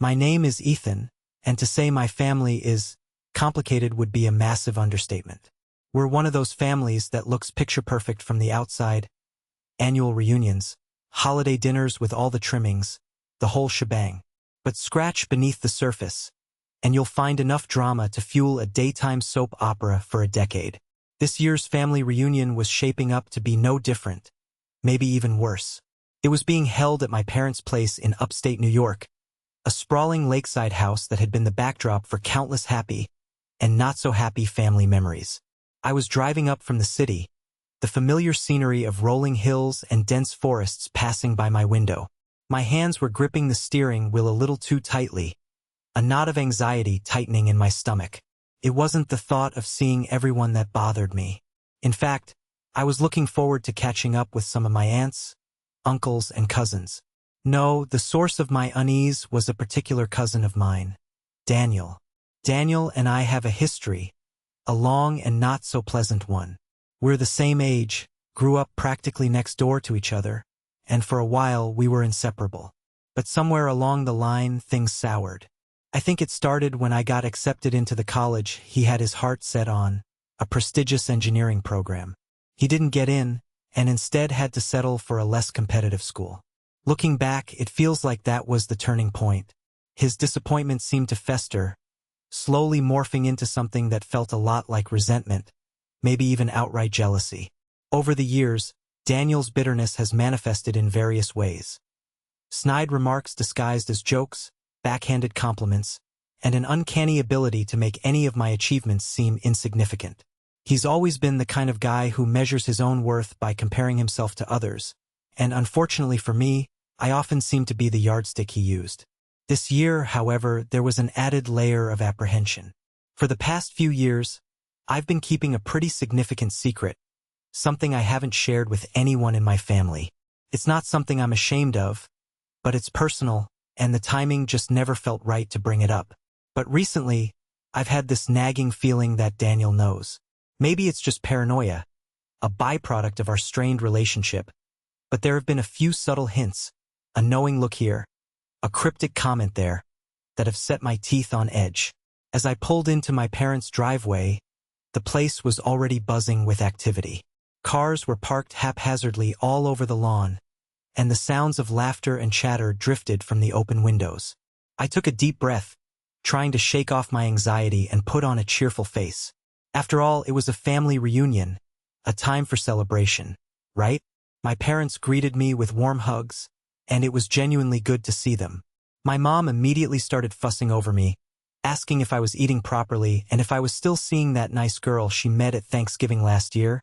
My name is Ethan, and to say my family is complicated would be a massive understatement. We're one of those families that looks picture-perfect from the outside. Annual reunions, holiday dinners with all the trimmings, the whole shebang. But scratch beneath the surface, and you'll find enough drama to fuel a daytime soap opera for a decade. This year's family reunion was shaping up to be no different, maybe even worse. It was being held at my parents' place in upstate New York, a sprawling lakeside house that had been the backdrop for countless happy and not-so-happy family memories. I was driving up from the city, the familiar scenery of rolling hills and dense forests passing by my window. My hands were gripping the steering wheel a little too tightly, a knot of anxiety tightening in my stomach. It wasn't the thought of seeing everyone that bothered me. In fact, I was looking forward to catching up with some of my aunts, uncles, and cousins. No, the source of my unease was a particular cousin of mine, Daniel. Daniel and I have a history, a long and not-so-pleasant one. We're the same age, grew up practically next door to each other, and for a while we were inseparable. But somewhere along the line, things soured. I think it started when I got accepted into the college he had his heart set on, a prestigious engineering program. He didn't get in, and instead had to settle for a less competitive school. Looking back, it feels like that was the turning point. His disappointment seemed to fester, slowly morphing into something that felt a lot like resentment, maybe even outright jealousy. Over the years, Daniel's bitterness has manifested in various ways. Snide remarks disguised as jokes, backhanded compliments, and an uncanny ability to make any of my achievements seem insignificant. He's always been the kind of guy who measures his own worth by comparing himself to others, and unfortunately for me, I often seem to be the yardstick he used. This year, however, there was an added layer of apprehension. For the past few years, I've been keeping a pretty significant secret, something I haven't shared with anyone in my family. It's not something I'm ashamed of, but it's personal, and the timing just never felt right to bring it up. But recently, I've had this nagging feeling that Daniel knows. Maybe it's just paranoia, a byproduct of our strained relationship, but there have been a few subtle hints, a knowing look here, a cryptic comment there, that have set my teeth on edge. As I pulled into my parents' driveway, the place was already buzzing with activity. Cars were parked haphazardly all over the lawn, and the sounds of laughter and chatter drifted from the open windows. I took a deep breath, trying to shake off my anxiety and put on a cheerful face. After all, it was a family reunion, a time for celebration, right? My parents greeted me with warm hugs, and it was genuinely good to see them. My mom immediately started fussing over me, asking if I was eating properly and if I was still seeing that nice girl she met at Thanksgiving last year.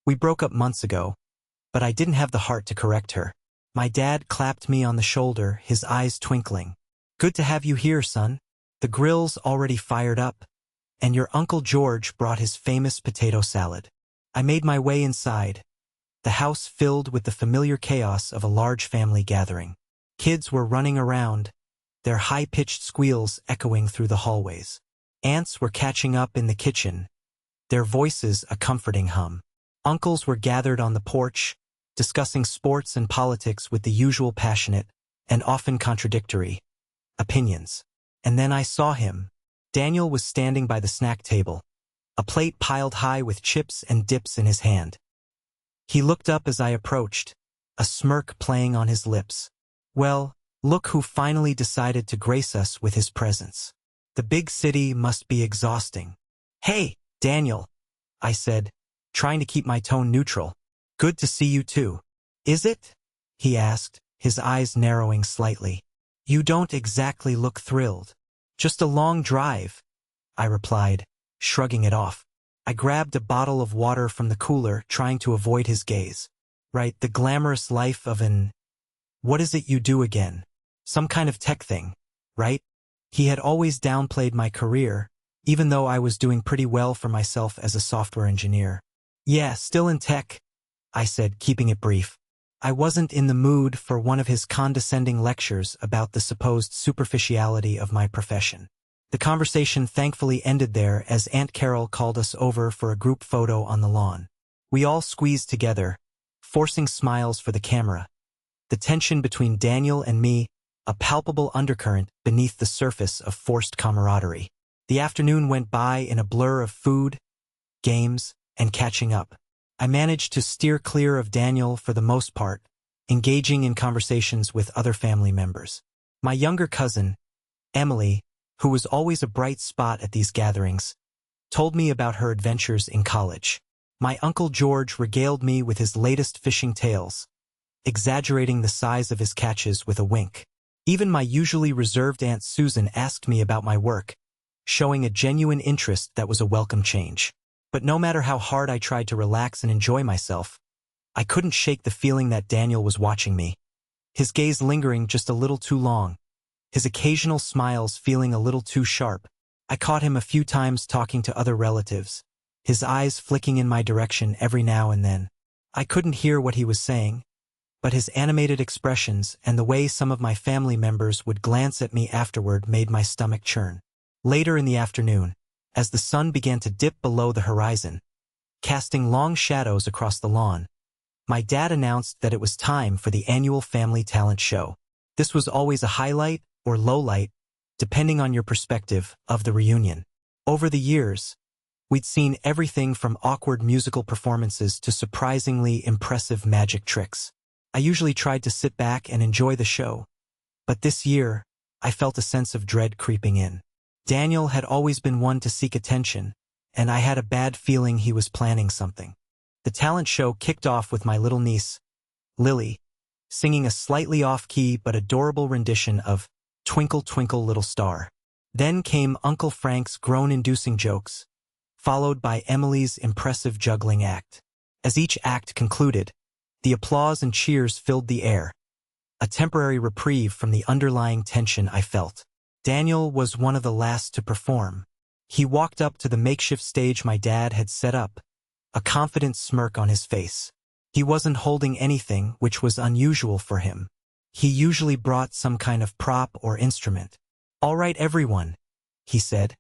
We broke up months ago, but I didn't have the heart to correct her. My dad clapped me on the shoulder, his eyes twinkling. "Good to have you here, son. The grill's already fired up, and your Uncle George brought his famous potato salad." I made my way inside, the house filled with the familiar chaos of a large family gathering. Kids were running around, their high-pitched squeals echoing through the hallways. Aunts were catching up in the kitchen, their voices a comforting hum. Uncles were gathered on the porch, discussing sports and politics with the usual passionate, and often contradictory, opinions. And then I saw him. Daniel was standing by the snack table, a plate piled high with chips and dips in his hand. He looked up as I approached, a smirk playing on his lips. Well, look who finally decided to grace us with his presence. The big city must be exhausting. "Hey, Daniel," I said, trying to keep my tone neutral. "Good to see you too." "Is it?" he asked, his eyes narrowing slightly. "You don't exactly look thrilled." "Just a long drive," I replied, shrugging it off. I grabbed a bottle of water from the cooler, trying to avoid his gaze. "Right, the glamorous life of an... What is it you do again? Some kind of tech thing, right?" He had always downplayed my career, even though I was doing pretty well for myself as a software engineer. "Yeah, still in tech," I said, keeping it brief. I wasn't in the mood for one of his condescending lectures about the supposed superficiality of my profession. The conversation thankfully ended there as Aunt Carol called us over for a group photo on the lawn. We all squeezed together, forcing smiles for the camera. The tension between Daniel and me, a palpable undercurrent beneath the surface of forced camaraderie. The afternoon went by in a blur of food, games, and catching up. I managed to steer clear of Daniel for the most part, engaging in conversations with other family members. My younger cousin, Emily, who was always a bright spot at these gatherings, told me about her adventures in college. My Uncle George regaled me with his latest fishing tales, exaggerating the size of his catches with a wink. Even my usually reserved Aunt Susan asked me about my work, showing a genuine interest that was a welcome change. But no matter how hard I tried to relax and enjoy myself, I couldn't shake the feeling that Daniel was watching me, his gaze lingering just a little too long, his occasional smiles feeling a little too sharp. I caught him a few times talking to other relatives, his eyes flicking in my direction every now and then. I couldn't hear what he was saying, but his animated expressions and the way some of my family members would glance at me afterward made my stomach churn. Later in the afternoon, as the sun began to dip below the horizon, casting long shadows across the lawn, my dad announced that it was time for the annual family talent show. This was always a highlight or lowlight, depending on your perspective, of the reunion. Over the years, we'd seen everything from awkward musical performances to surprisingly impressive magic tricks. I usually tried to sit back and enjoy the show, but this year, I felt a sense of dread creeping in. Daniel had always been one to seek attention, and I had a bad feeling he was planning something. The talent show kicked off with my little niece, Lily, singing a slightly off-key but adorable rendition of Twinkle, Twinkle, Little Star. Then came Uncle Frank's groan-inducing jokes, followed by Emily's impressive juggling act. As each act concluded, the applause and cheers filled the air, a temporary reprieve from the underlying tension I felt. Daniel was one of the last to perform. He walked up to the makeshift stage my dad had set up, a confident smirk on his face. He wasn't holding anything, which was unusual for him. He usually brought some kind of prop or instrument. "All right, everyone," he said,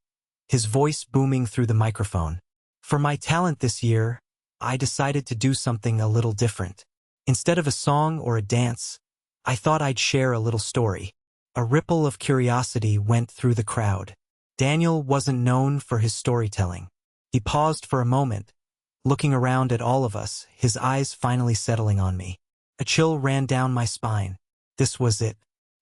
his voice booming through the microphone. "For my talent this year, I decided to do something a little different. Instead of a song or a dance, I thought I'd share a little story." A ripple of curiosity went through the crowd. Daniel wasn't known for his storytelling. He paused for a moment, looking around at all of us, his eyes finally settling on me. A chill ran down my spine. This was it.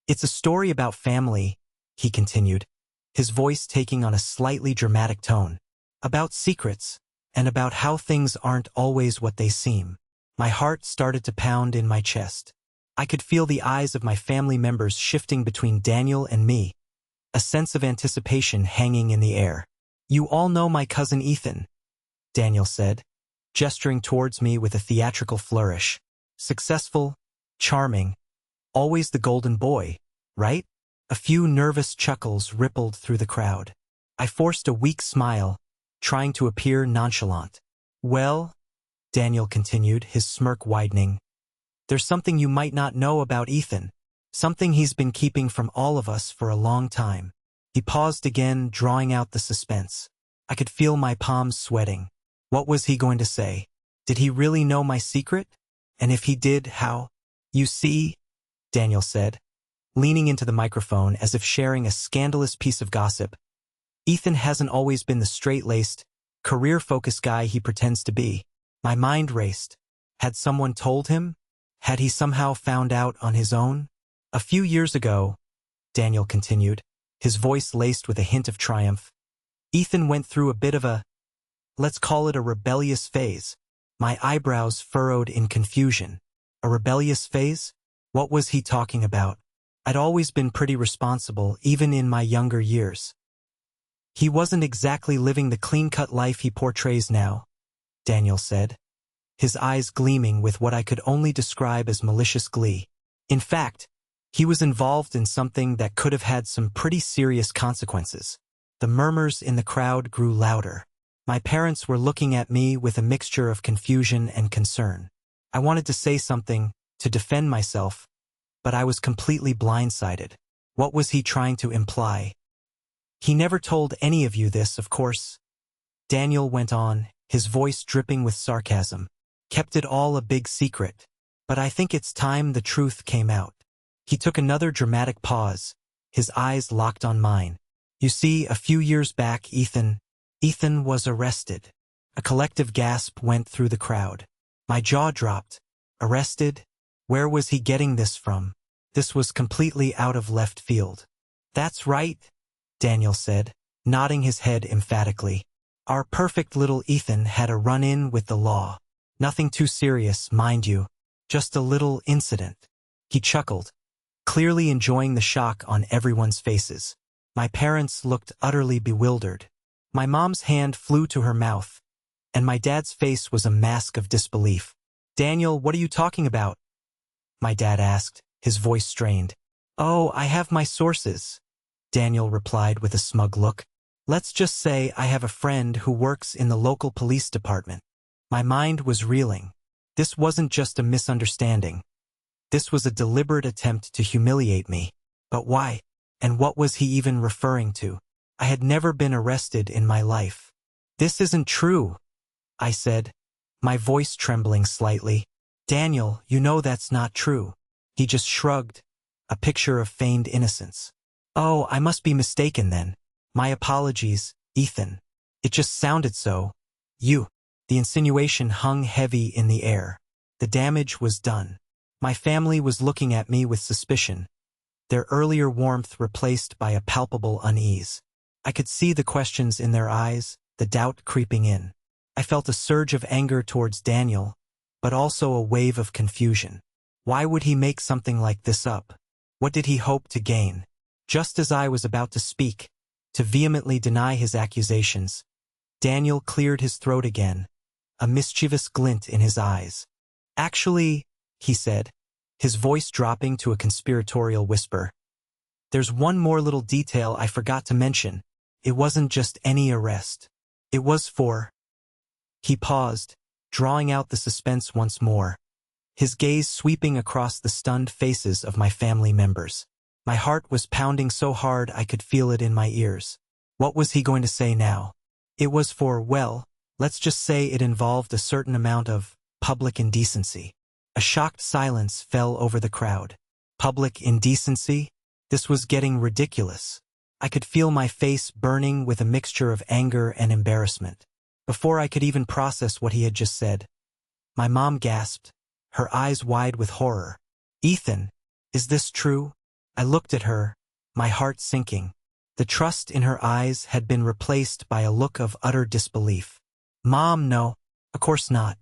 "It's a story about family," he continued, his voice taking on a slightly dramatic tone. "About secrets, and about how things aren't always what they seem." My heart started to pound in my chest. I could feel the eyes of my family members shifting between Daniel and me, a sense of anticipation hanging in the air. "You all know my cousin Ethan," Daniel said, gesturing towards me with a theatrical flourish. "Successful, charming, always the golden boy, right?" A few nervous chuckles rippled through the crowd. I forced a weak smile, trying to appear nonchalant. "Well," Daniel continued, his smirk widening, "there's something you might not know about Ethan, something he's been keeping from all of us for a long time." He paused again, drawing out the suspense. I could feel my palms sweating. What was he going to say? Did he really know my secret? And if he did, how? "You see," Daniel said, leaning into the microphone as if sharing a scandalous piece of gossip, "Ethan hasn't always been the straight-laced, career-focused guy he pretends to be." My mind raced. Had someone told him? Had he somehow found out on his own? "A few years ago," Daniel continued, his voice laced with a hint of triumph, "Ethan went through a bit of a, let's call it a rebellious phase." My eyebrows furrowed in confusion. A rebellious phase? What was he talking about? I'd always been pretty responsible, even in my younger years. "He wasn't exactly living the clean-cut life he portrays now," Daniel said, his eyes gleaming with what I could only describe as malicious glee. "In fact, he was involved in something that could have had some pretty serious consequences." The murmurs in the crowd grew louder. My parents were looking at me with a mixture of confusion and concern. I wanted to say something, to defend myself, but I was completely blindsided. What was he trying to imply? "He never told any of you this, of course," Daniel went on, his voice dripping with sarcasm. "Kept it all a big secret. But I think it's time the truth came out. He took another dramatic pause, his eyes locked on mine. You see, a few years back, Ethan was arrested. A collective gasp went through the crowd. My jaw dropped. Arrested? Where was he getting this from? This was completely out of left field. That's right, Daniel said, nodding his head emphatically. Our perfect little Ethan had a run-in with the law. Nothing too serious, mind you. Just a little incident. He chuckled, clearly enjoying the shock on everyone's faces. My parents looked utterly bewildered. My mom's hand flew to her mouth, and my dad's face was a mask of disbelief. Daniel, what are you talking about? My dad asked, his voice strained. Oh, I have my sources, Daniel replied with a smug look. Let's just say I have a friend who works in the local police department. My mind was reeling. This wasn't just a misunderstanding. This was a deliberate attempt to humiliate me. But why? And what was he even referring to? I had never been arrested in my life. This isn't true, I said, my voice trembling slightly. Daniel, you know that's not true. He just shrugged, a picture of feigned innocence. Oh, I must be mistaken then. My apologies, Ethan. It just sounded so. You. The insinuation hung heavy in the air. The damage was done. My family was looking at me with suspicion, their earlier warmth replaced by a palpable unease. I could see the questions in their eyes, the doubt creeping in. I felt a surge of anger towards Daniel, but also a wave of confusion. Why would he make something like this up? What did he hope to gain? Just as I was about to speak, to vehemently deny his accusations, Daniel cleared his throat again, a mischievous glint in his eyes. Actually, he said, his voice dropping to a conspiratorial whisper. There's one more little detail I forgot to mention. It wasn't just any arrest. It was for... He paused, drawing out the suspense once more, his gaze sweeping across the stunned faces of my family members. My heart was pounding so hard I could feel it in my ears. What was he going to say now? It was for, well, let's just say it involved a certain amount of public indecency. A shocked silence fell over the crowd. Public indecency? This was getting ridiculous. I could feel my face burning with a mixture of anger and embarrassment. Before I could even process what he had just said, my mom gasped, her eyes wide with horror. Ethan, is this true? I looked at her, my heart sinking. The trust in her eyes had been replaced by a look of utter disbelief. Mom, no, of course not.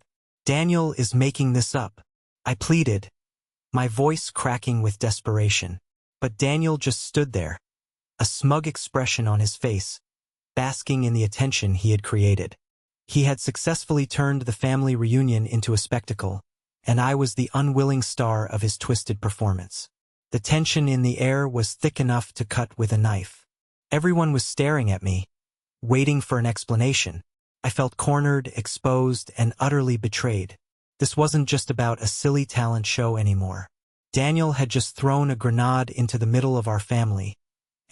Daniel is making this up. I pleaded, my voice cracking with desperation. But Daniel just stood there, a smug expression on his face, basking in the attention he had created. He had successfully turned the family reunion into a spectacle, and I was the unwilling star of his twisted performance. The tension in the air was thick enough to cut with a knife. Everyone was staring at me, waiting for an explanation. I felt cornered, exposed, and utterly betrayed. This wasn't just about a silly talent show anymore. Daniel had just thrown a grenade into the middle of our family,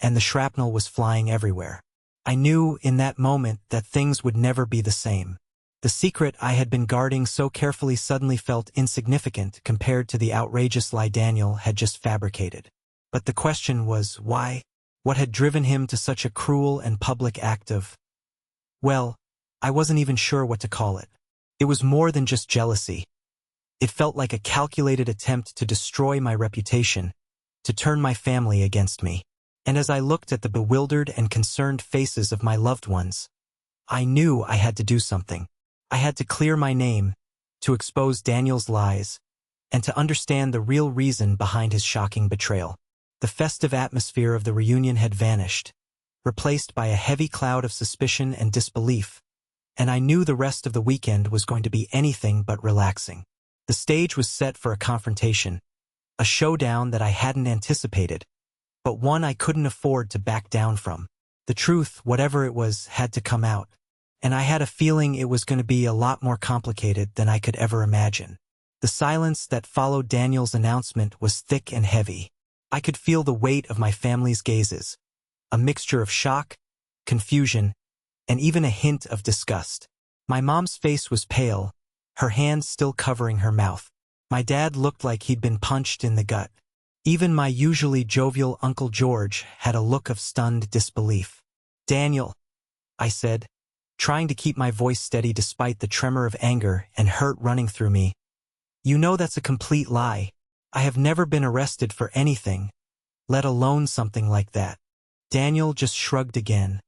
and the shrapnel was flying everywhere. I knew in that moment that things would never be the same. The secret I had been guarding so carefully suddenly felt insignificant compared to the outrageous lie Daniel had just fabricated. But the question was, why? What had driven him to such a cruel and public act of... Well, I wasn't even sure what to call it. It was more than just jealousy. It felt like a calculated attempt to destroy my reputation, to turn my family against me. And as I looked at the bewildered and concerned faces of my loved ones, I knew I had to do something. I had to clear my name, to expose Daniel's lies, and to understand the real reason behind his shocking betrayal. The festive atmosphere of the reunion had vanished, replaced by a heavy cloud of suspicion and disbelief, and I knew the rest of the weekend was going to be anything but relaxing. The stage was set for a confrontation, a showdown that I hadn't anticipated, but one I couldn't afford to back down from. The truth, whatever it was, had to come out, and I had a feeling it was going to be a lot more complicated than I could ever imagine. The silence that followed Daniel's announcement was thick and heavy. I could feel the weight of my family's gazes, a mixture of shock, confusion, and even a hint of disgust. My mom's face was pale, her hands still covering her mouth. My dad looked like he'd been punched in the gut, Even my usually jovial Uncle George had a look of stunned disbelief. "Daniel," I said, trying to keep my voice steady despite the tremor of anger and hurt running through me. "You know that's a complete lie. I have never been arrested for anything, let alone something like that." Daniel just shrugged again,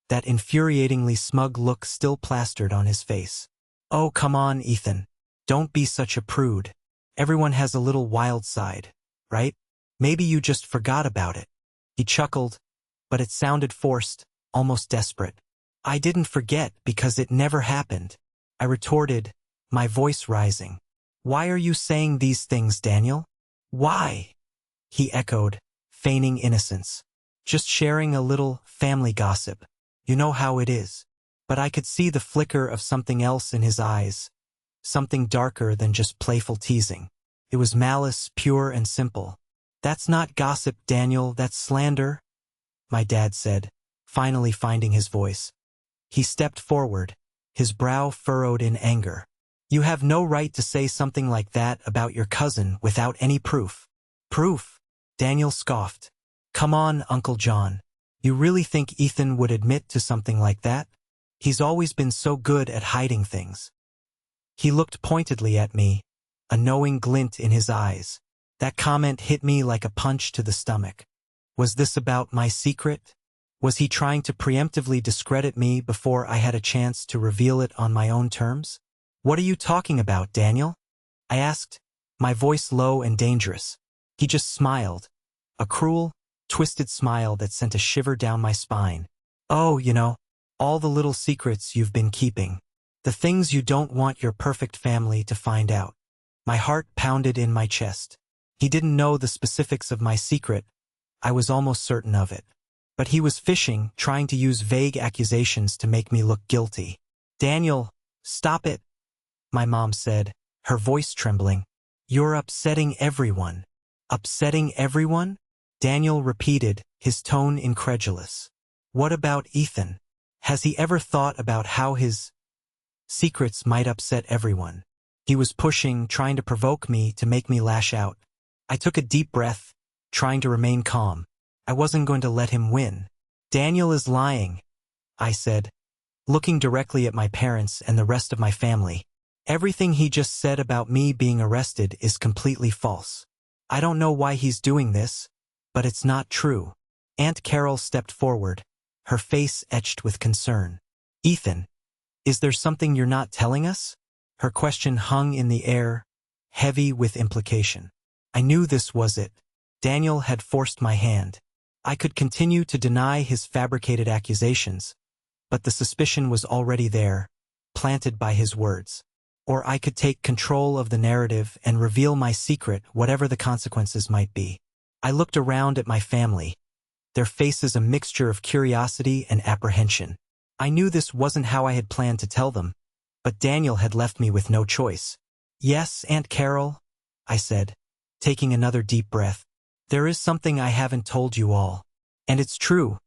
that infuriatingly smug look still plastered on his face. "Oh, come on, Ethan. Don't be such a prude. Everyone has a little wild side, right? Maybe you just forgot about it." He chuckled, but it sounded forced, almost desperate. "I didn't forget because it never happened," I retorted, my voice rising. "Why are you saying these things, Daniel?" "Why?" he echoed, feigning innocence. "Just sharing a little family gossip. You know how it is." But I could see the flicker of something else in his eyes, something darker than just playful teasing. It was malice, pure and simple. "That's not gossip, Daniel, that's slander," my dad said, finally finding his voice. He stepped forward, his brow furrowed in anger. "You have no right to say something like that about your cousin without any proof." "Proof?" Daniel scoffed. "Come on, Uncle John. You really think Ethan would admit to something like that? He's always been so good at hiding things." He looked pointedly at me, a knowing glint in his eyes. That comment hit me like a punch to the stomach. Was this about my secret? Was he trying to preemptively discredit me before I had a chance to reveal it on my own terms? "What are you talking about, Daniel?" I asked, my voice low and dangerous. He just smiled, a cruel, twisted smile that sent a shiver down my spine. "Oh, all the little secrets you've been keeping. The things you don't want your perfect family to find out." My heart pounded in my chest. He didn't know the specifics of my secret. I was almost certain of it. But he was fishing, trying to use vague accusations to make me look guilty. "Daniel, stop it," my mom said, her voice trembling. "You're upsetting everyone." "Upsetting everyone?" Daniel repeated, his tone incredulous. "What about Ethan? Has he ever thought about how his secrets might upset everyone?" He was pushing, trying to provoke me, to make me lash out. I took a deep breath, trying to remain calm. I wasn't going to let him win. "Daniel is lying," I said, looking directly at my parents and the rest of my family. "Everything he just said about me being arrested is completely false. I don't know why he's doing this, but it's not true." Aunt Carol stepped forward, her face etched with concern. "Ethan, is there something you're not telling us?" Her question hung in the air, heavy with implication. I knew this was it. Daniel had forced my hand. I could continue to deny his fabricated accusations, but the suspicion was already there, planted by his words. Or I could take control of the narrative and reveal my secret, whatever the consequences might be. I looked around at my family, their faces a mixture of curiosity and apprehension. I knew this wasn't how I had planned to tell them, but Daniel had left me with no choice. "Yes, Aunt Carol," I said, taking another deep breath. "There is something I haven't told you all. And it's true.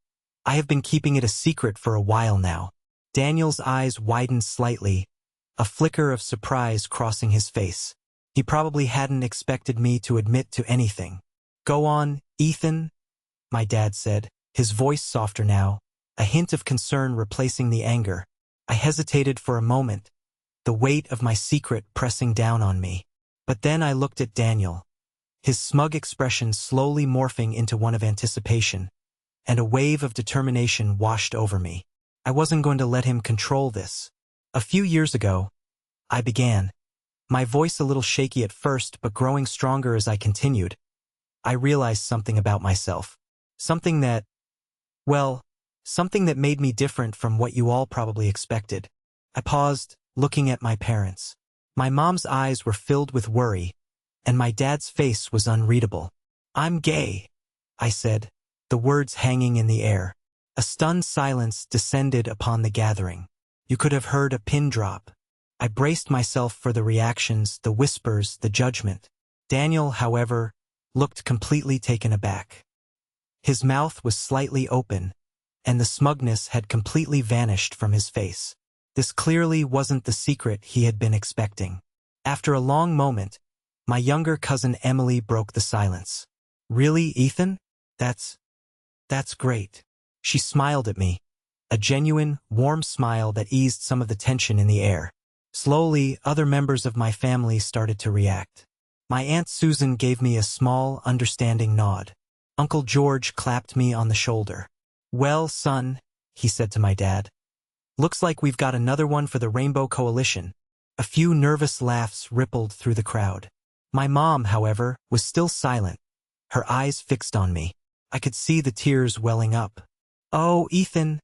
I have been keeping it a secret for a while now." Daniel's eyes widened slightly, a flicker of surprise crossing his face. He probably hadn't expected me to admit to anything. "Go on, Ethan," my dad said, his voice softer now, a hint of concern replacing the anger. I hesitated for a moment, the weight of my secret pressing down on me. But then I looked at Daniel, his smug expression slowly morphing into one of anticipation, and a wave of determination washed over me. I wasn't going to let him control this. "A few years ago," I began, my voice a little shaky at first but growing stronger as I continued, "I realized something about myself. Something that made me different from what you all probably expected." I paused, looking at my parents. My mom's eyes were filled with worry, and my dad's face was unreadable. "I'm gay," I said, the words hanging in the air. A stunned silence descended upon the gathering. You could have heard a pin drop. I braced myself for the reactions, the whispers, the judgment. Daniel, however, looked completely taken aback. His mouth was slightly open, and the smugness had completely vanished from his face. This clearly wasn't the secret he had been expecting. After a long moment, my younger cousin Emily broke the silence. Really, Ethan? That's great. She smiled at me, a genuine, warm smile that eased some of the tension in the air. Slowly, other members of my family started to react. My Aunt Susan gave me a small, understanding nod. Uncle George clapped me on the shoulder. "Well, son," he said to my dad, "looks like we've got another one for the Rainbow Coalition." A few nervous laughs rippled through the crowd. My mom, however, was still silent, her eyes fixed on me. I could see the tears welling up. "Oh, Ethan,"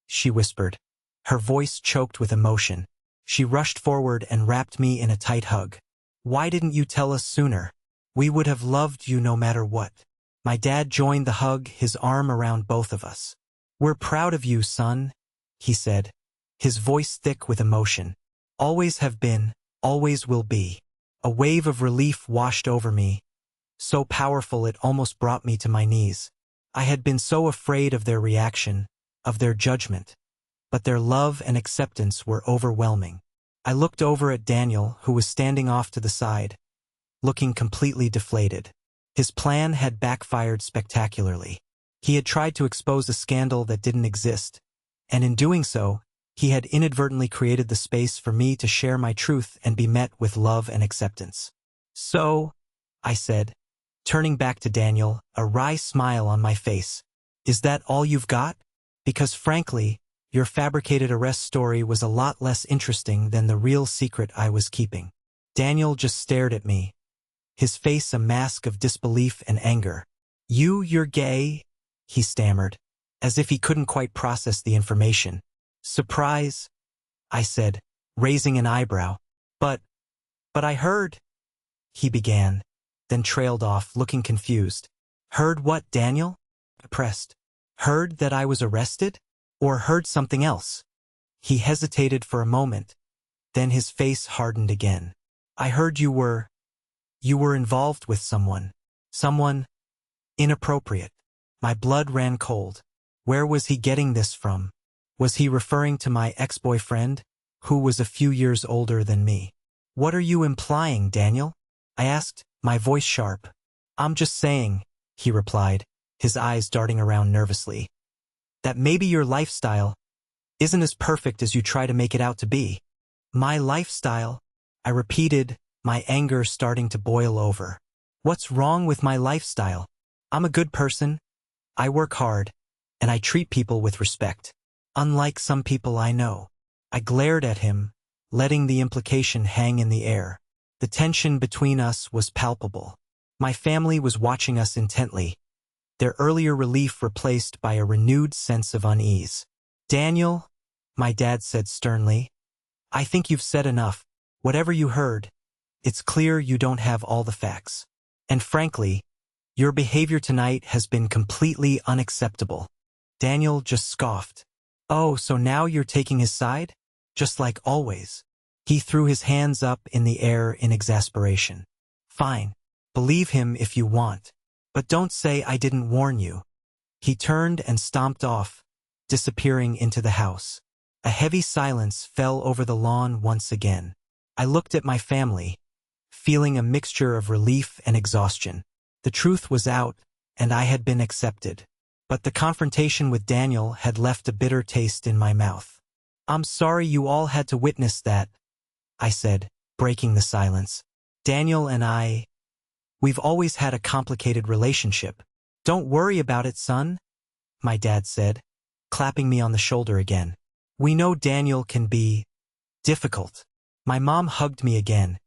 she whispered, her voice choked with emotion. She rushed forward and wrapped me in a tight hug. "Why didn't you tell us sooner? We would have loved you no matter what." My dad joined the hug, his arm around both of us. "We're proud of you, son," he said, his voice thick with emotion. "Always have been, always will be." A wave of relief washed over me, so powerful it almost brought me to my knees. I had been so afraid of their reaction, of their judgment, but their love and acceptance were overwhelming. I looked over at Daniel, who was standing off to the side, looking completely deflated. His plan had backfired spectacularly. He had tried to expose a scandal that didn't exist, and in doing so, he had inadvertently created the space for me to share my truth and be met with love and acceptance. "So," I said, turning back to Daniel, a wry smile on my face, "is that all you've got? Because frankly, your fabricated arrest story was a lot less interesting than the real secret I was keeping." Daniel just stared at me, his face a mask of disbelief and anger. You're gay?" he stammered, as if he couldn't quite process the information. "Surprise," I said, raising an eyebrow. But I heard," he began, then trailed off, looking confused. "Heard what, Daniel?" I pressed. "Heard that I was arrested? Or heard something else?" He hesitated for a moment, then his face hardened again. "I heard you were involved with someone inappropriate." My blood ran cold. Where was he getting this from? Was he referring to my ex-boyfriend, who was a few years older than me? "What are you implying, Daniel?" I asked, my voice sharp. "I'm just saying," he replied, his eyes darting around nervously, "that maybe your lifestyle isn't as perfect as you try to make it out to be." "My lifestyle?" I repeated, my anger starting to boil over. "What's wrong with my lifestyle? I'm a good person. I work hard, and I treat people with respect. Unlike some people I know." I glared at him, letting the implication hang in the air. The tension between us was palpable. My family was watching us intently, their earlier relief replaced by a renewed sense of unease. "Daniel," my dad said sternly, "I think you've said enough. Whatever you heard, it's clear you don't have all the facts. And frankly, your behavior tonight has been completely unacceptable." Daniel just scoffed. "Oh, so now you're taking his side? Just like always." He threw his hands up in the air in exasperation. "Fine. Believe him if you want. But don't say I didn't warn you." He turned and stomped off, disappearing into the house. A heavy silence fell over the lawn once again. I looked at my family, feeling a mixture of relief and exhaustion. The truth was out, and I had been accepted. But the confrontation with Daniel had left a bitter taste in my mouth. "I'm sorry you all had to witness that," I said, breaking the silence. "Daniel and we've always had a complicated relationship." "Don't worry about it, son," my dad said, clapping me on the shoulder again. "We know Daniel can be difficult." My mom hugged me again,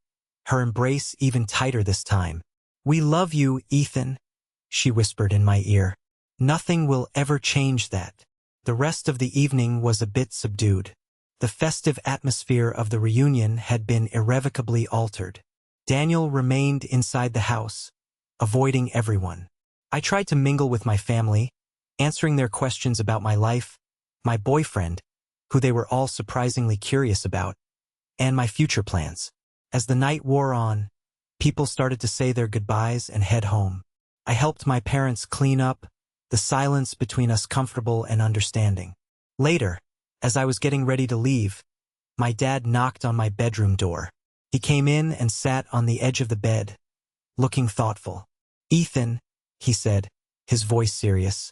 her embrace even tighter this time. "We love you, Ethan," she whispered in my ear. "Nothing will ever change that." The rest of the evening was a bit subdued. The festive atmosphere of the reunion had been irrevocably altered. Daniel remained inside the house, avoiding everyone. I tried to mingle with my family, answering their questions about my life, my boyfriend, who they were all surprisingly curious about, and my future plans. As the night wore on, people started to say their goodbyes and head home. I helped my parents clean up, the silence between us comfortable and understanding. Later, as I was getting ready to leave, my dad knocked on my bedroom door. He came in and sat on the edge of the bed, looking thoughtful. "Ethan," he said, his voice serious.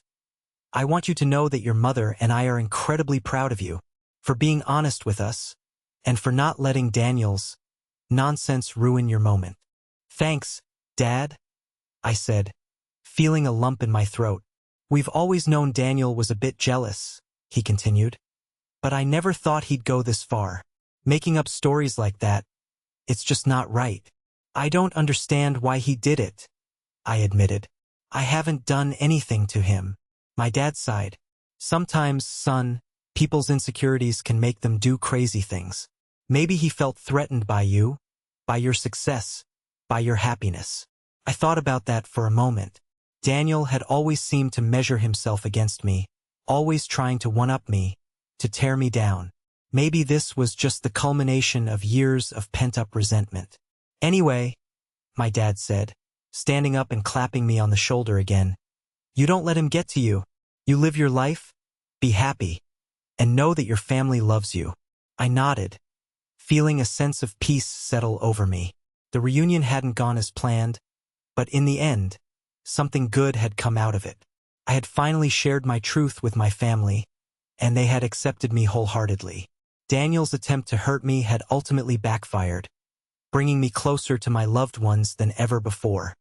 I want you to know that your mother and I are incredibly proud of you for being honest with us and for not letting Daniel's nonsense ruin your moment. Thanks, Dad, I said, feeling a lump in my throat. We've always known Daniel was a bit jealous, he continued. But I never thought he'd go this far. Making up stories like that, it's just not right. I don't understand why he did it, I admitted. I haven't done anything to him. My dad sighed. Sometimes, son, people's insecurities can make them do crazy things. Maybe he felt threatened by you, by your success, by your happiness. I thought about that for a moment. Daniel had always seemed to measure himself against me, always trying to one-up me, to tear me down. Maybe this was just the culmination of years of pent-up resentment. Anyway, my dad said, standing up and clapping me on the shoulder again, you don't let him get to you. You live your life, be happy, and know that your family loves you. I nodded, feeling a sense of peace settle over me. The reunion hadn't gone as planned, but in the end, something good had come out of it. I had finally shared my truth with my family, and they had accepted me wholeheartedly. Daniel's attempt to hurt me had ultimately backfired, bringing me closer to my loved ones than ever before.